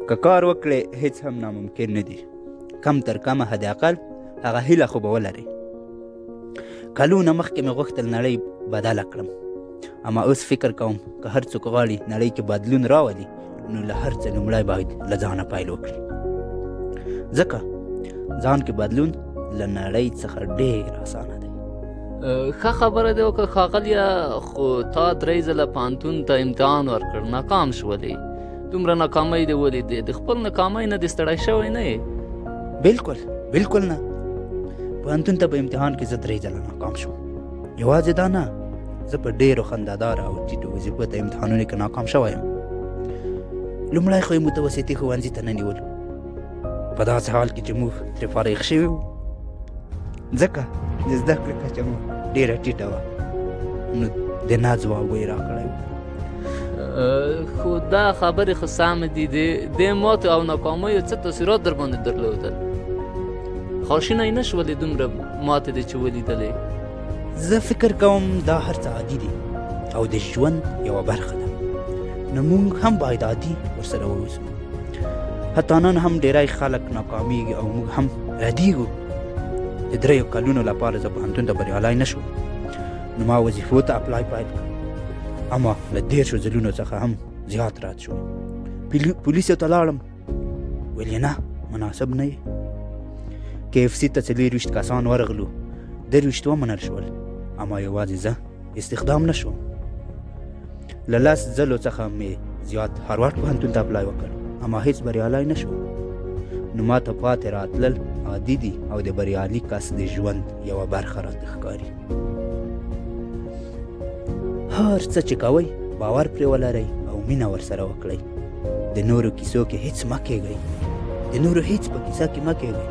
که کار وکړې هیڅ هم ناممکن نه دي. کم تر کمه حد اقل هغه هیله خو به ولرئ. کلونه مخکې مې غوښتل نړۍ بدله کړم، اما اوس فکر کوم که هر څوک غواړي نړۍ کې بدلون راولي نو له هر څه لومړی باید له ځانه پیل وکړي، ځکه ځان کې بدلون له نړۍ څخه ډېر اسانه دی. ښه خبره دی وکړه ښاغلیه، خو تا 3 ځله پوهنتون ته امتحان ورکړ، ناکام شولې. دومره ناکامۍ دې ولیدې، د خپل ناکامۍ نه دې ستړی شوی نه یې؟ بالکل نه. پوهنتون ته په امتحان کې زه 3 ځله ناکام شوم. یوازې دا نه، زه په ډېرو خندهداره او ټیټو وظیفو ته امتحانونو کې ناکام شوی یم. لومړی خو یې متوسطي ښوونځي ته نه نیولو، په داسې حال کې چې موږ ترې فارغ شوي وو، ځکه د زده کړې کچه مو ډېره ټیټه وه، نو د نه ځواب یې راکړی و. خو دا خبرې خو سمې دي، د ماتو او ناکامیو څه تاثیرات در باندې درلودل؟ خواشینی نه شولې دومره ماتې دې چې ولیدلې؟ زه فکر کوم دا هر څه عادي دي او د ژوند یوه برخه ده، نو موږ هم باید عادي ورسره واوسو. حتی نن هم ډېری خلک ناکامیږي او موږ هم ردیږو. د 3 کلونو لپاره زه پوهنتون ته بریالی نه شوم، نو ما وظیفو ته اپلای پیل کړ، اما له 10 ځلونو څخه هم زیات رد شوم. پولیسو ته لاړم، ویل نه مناسب نه یې. KFC ته 24 کسان ورغلو، 23 ومنل شول، اما یوازې زه استخدام نه شوم. له 10 ځلو څخه مې زیات هاروارډ پوهنتون ته اپلای وکړ، اما هیڅ بریالی نه شوم. نو ما ته پاتې راتلل عادي دي او د بریالي کس د ژوند یوه برخه راته ښکاري. هر څه چې کوئ باور پرې ولرئ او مینه ورسره وکړئ. د نورو کیسو کې هیڅ مه کېږئ، د نورو هیڅ په کیسه کې مه کېږئ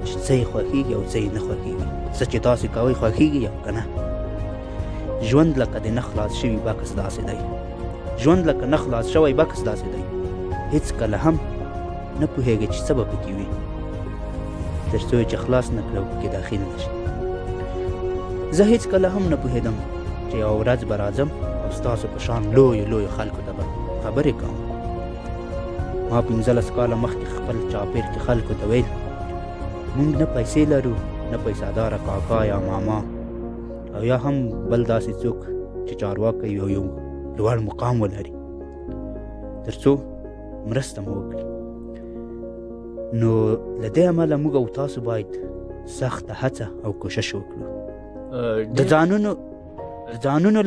چې څه یې خوښېږي او څه یې نه خوښېږي، څه چې تاسې کوئ خوښېږي او که نه. ژوند لکه د نه خلاص شوي بکس داسې دی، ژوند لکه نه خلاص شوی بکس داسې دی، هیڅ کله هم نه پوهېږي چې څه به پکې وي، تر څو چې خلاص نه کړه او پکې داخل نه شي. زه هیڅ کله هم نه پوهېدم چې یوه ورځ به راځم او ستاسو په شان لویو خلکو ته به خبرې کوم. ما 15 کاله مخکې خپل چاپېر کې خلکو ته ویل موږ نه پیسې لرو، نه پیسهداره کاکا یا ماما او یا هم بل داسې څوک چې چارواکی یو لوړ مقام ولري تر څو مرسته مو وکړي. نو له دې امله موږ او تاسو باید سخته هڅه او کوشش وکړو. د ځانونو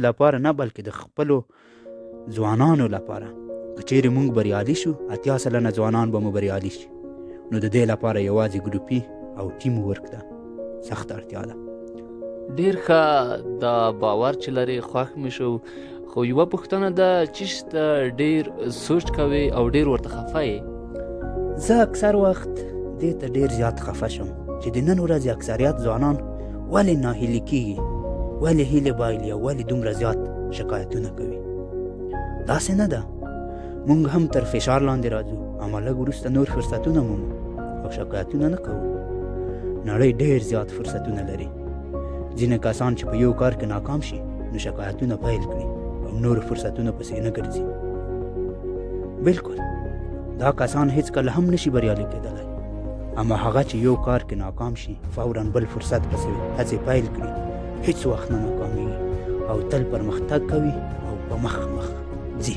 لپاره نه بلکې د خپلو ځوانانو لپاره. که چیرې موږ بریالي شو 80 سلنه ځوانان به مو بریالي شي، نو د دې لپاره یوازې ګروپي او ټیم ورک ته سخت اړتیا ده. ډېر ښه، دا باور چې لرې خوښ مې شو. خو یوه پوښتنه ده، چې ته ډېر سوچ کوې او ډېر ورته خفه یې؟ زه اکثر وخت دې ته ډېر زیات خفه شم چې د نن ورځې اکثریت ځوانان ولې ناهیلي کېږي، ولې هیلې بایلي او ولې دومره زیات شکایتونه کوي. داسې نه ده، موږ هم تر فشار لاندې راځو، اما لږ وروسته نور فرصتونه مومو او شکایتونه نه کوو. نړۍ ډېر زیات فرصتونه لري. ځینې کسان چې په یو کار کې ناکام شي نو شکایتونه پیل کړي او نور فرصتونه پسې نه ګرځي. بالکل دا کسان هیڅ کله هم نشي بریالي کېدلی، اما هغه چې یو کار کې ناکام شي فوراً بل فرصت پسې هڅې پیل کړي هیڅ وخت نه ناکامېږي او تل پرمختګ کوي او په مخ ځي.